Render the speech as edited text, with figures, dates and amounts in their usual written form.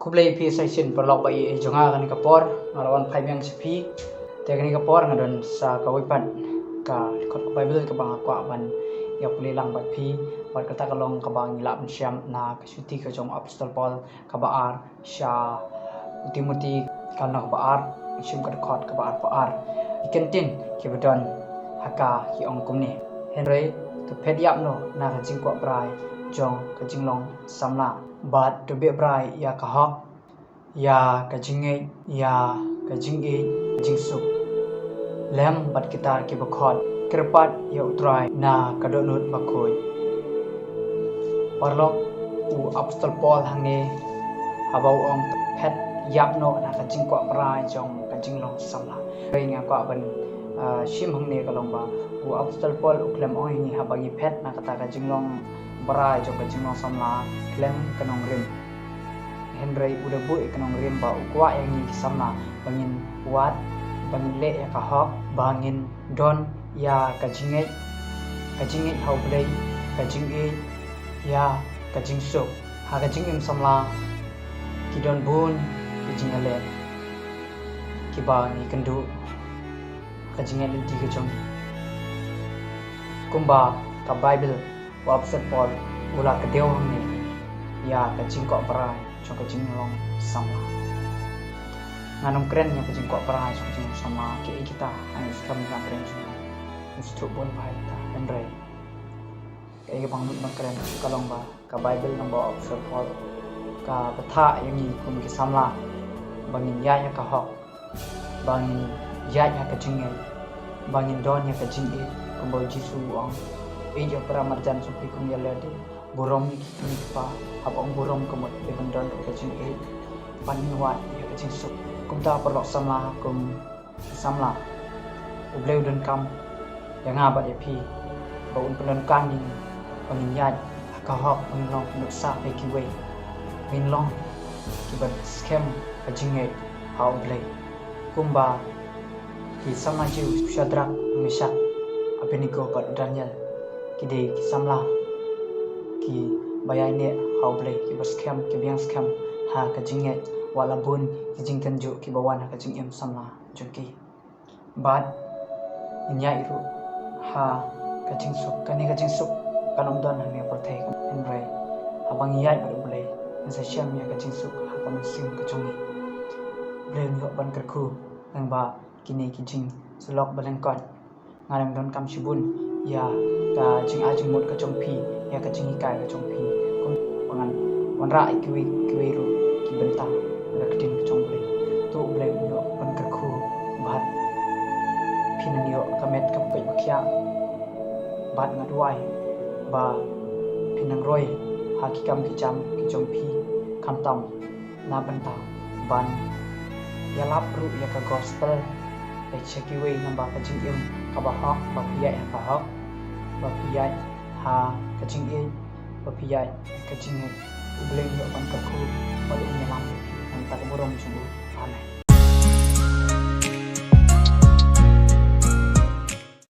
Kublai pi session perlok bai jonga kan kapor ngalawan phai yang sepi teknik kapor ngadon sa kawipan ka kot bible ka bang akwa ban ya puli lang bat pi bat kata kalong ka bang ilap syam na ka suti ka jong apostol paul ka baar sha timothy ka nak baar sim ka khot ka baar ikentin ki badon haka ki ong kumni henry to phet yap no na ka jing kwa brai jong ka jinglong samla bat to be brai ya ka hok ya ka jinge ya ka jinge jingsuk lem bat kita ki bakhot kerpat ya utrai na ka donut bakhoi parlok u apostol paul hange abau ong phet yap no na ka jing kwa brai jong ka jinglong samla nga kwa ban shim hangne ka long ba u apostol paul uklem ong ni habagi phet na kata ka jinglong brai jong ka jinglong samla klem kanong rim henry udah bu kanong rim ba ukwa yang ni samla bangin wat bangin le ya ka hok bangin don ya ka jinge hau blai ka jinge ya ka jingsuk ha ka jingim samla ki don bun ki jingale ki ba ni kendu ka jingale di ka jong kumba ka bible wa apostol paul ula ka deu ni ya ka jingko brai cho ka jinglong samla nganong kren ya ka jingko brai cho ka jinglong samla ke kita ang skam na kren cho instru bon bai ta henry ke bang mut kren kalong ba ka bible nang ba apostol paul ka patha yang ni kum ki samla bangin ya ka hok bangin ya ka jinge bangin don ya ka jinge kumbo jisu ang ejo pramarjan supi kum ya lede burong ni pa abong burong kumot be bandon ka jinge paninwat ya ka jingsuk kum ta perlok samla kum samla ubleu dan kam yang ngabat ya pi baun pelon kan ni bangin ya ka hok nong nuksa pe ki we min long ki ban scam ka jinge hau blai kumba ki sama jiu syadrak misak Abednego bat Daniel kide ki samla ki bayai ne hau blai ki bas scam ki biang scam ha ka jinge wala bun ki jingkan ju ki bawan ka jingem samla jungki bat inya iru ha ka jingsuk kani ka jingsuk kanom don hane perthai henry abang yai bat blai sa syam ya ka jingsuk ha ka sim ka jongi blai ni ban kerku nang ba kini ki jing selok balengkot ngarang don kam sibun ya ka jing ajing mut ka jongpi ya ka jing ikai ka jongpi kum pangan wanra kiwi ru ki bentang ada kedin ka jongble tu blai yo ban kerku bat pinan yo kamet ka pe bakya bat ngadwai ba pinang roy hakikam ki jam ki jongpi kamtam na bentang ban ya lapru ya ka gospel ai cheki we namba ka jingim ka ba hok ba piyai ka hok ba piyai ha ka jingim ba piyai ka jingim ubleng yo ban ka ku balu nyalam an ta burong chungu anai